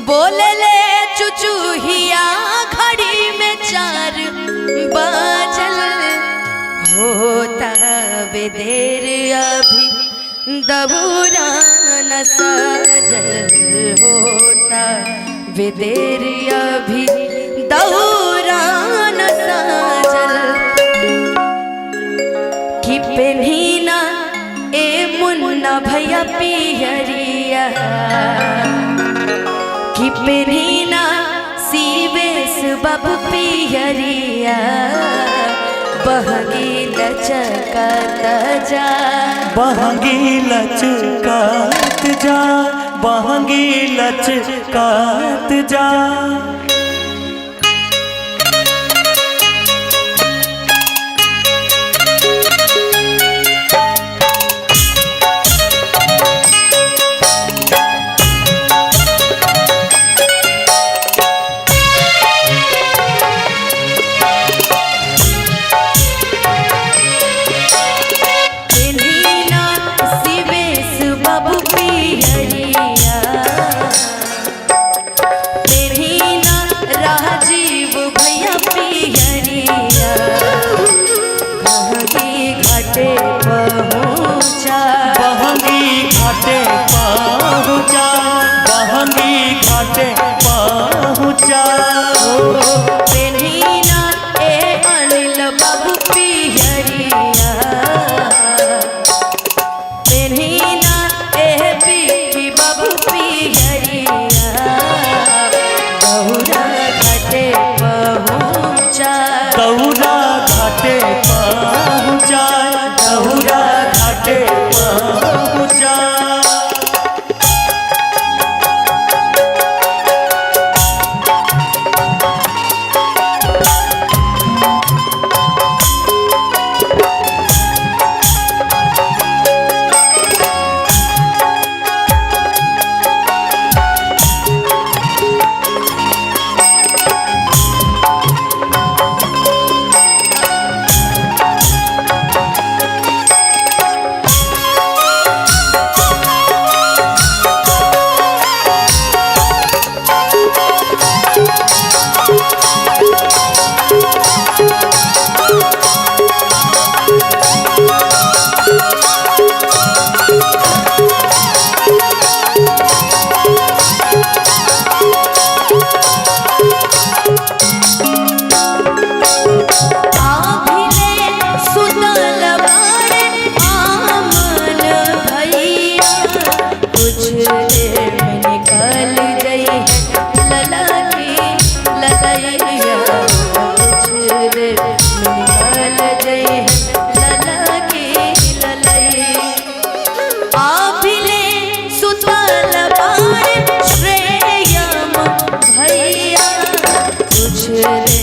बोले ले चुचुहिया घड़ी में 4 बजल होता वे देर अभी दबूरा न सजल होता वे देर अभी दबूरा न सजल कि पेन्हीना ए मुन्ना भैया पियरिया कि पेन्हीना सीवेश बाबू पियरिया बहंगी लचकत जा बहंगी लचकत जा बहंगी लचकत जा। पेन्हीना ए अनिल बाबू पियरिया पेन्हीना ए बिक्की बाबू पियरिया दौरा घाटे पहुँचा दौरा घाटे पहुँचा दौरा घाटे पहुँचा।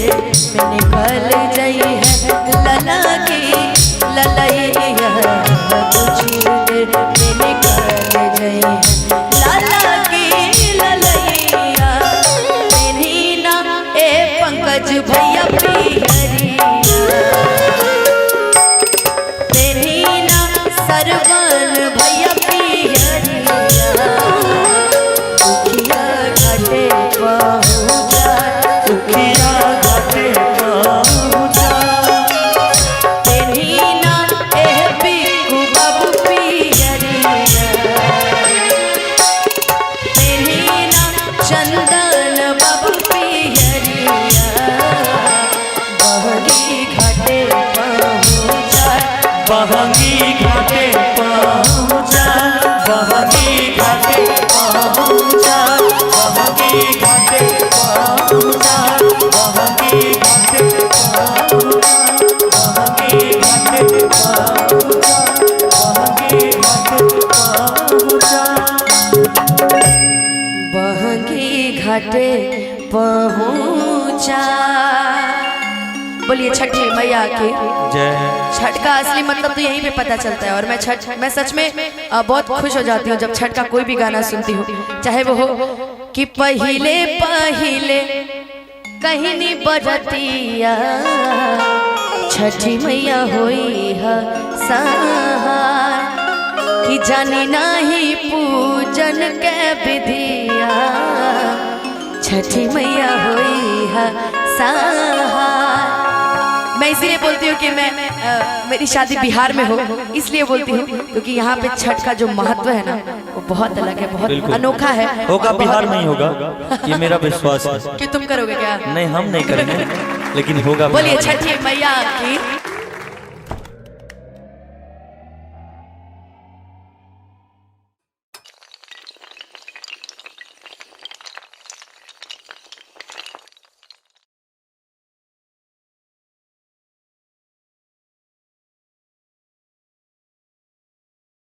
निकल जाई है लला की ललैया कुछ देर में निकल जाई है लला की ललैया पेन्हीना ए पंकज भैया पियरिया पेन्हीना सरवन भैया पियरिया दुखिया घाटे पहुँचा दुखिया घाटे पहुँचा पेन्हीना ए बिक्कू बाबू पियरिया पेन्हीना चंदन बाबू पियरिया बहंगी घाटे पहुँचा बहंगी घाटे पहुँचा बहंगी घाटे पहुँचा बहंगी घाटे पहुँचा बहंगी घाटे पहुँचा बहंगी घाटे पहुँचा बहंगी घाटे पहुँचा बहंगी घाटे पहुँचा। बोलिए छठी मैया की जय। छठ का असली मतलब तो यहीं पे पता चलता है। और मैं सच में बहुत खुश हो जाती हूँ जब छठ का कोई भी गाना सुनती हूँ, चाहे वो हो कि पहिले पहिले कहीं नहीं बरतिया छठी मैया होई है सहाय कि जानी नहीं पूजन के विधिया छठी मैया होई है सहाय। मैं इसीलिए बोलती हूँ कि मेरी शादी बिहार में हो, इसलिए बोलती हूँ क्योंकि यहाँ पे छठ का जो महत्व है ना वो बहुत अलग है, बहुत अनोखा है। होगा बिहार में ही होगा, ये मेरा विश्वास है। कि तुम करोगे क्या? नहीं हम नहीं करेंगे, लेकिन होगा। बोलिए छठी मैया की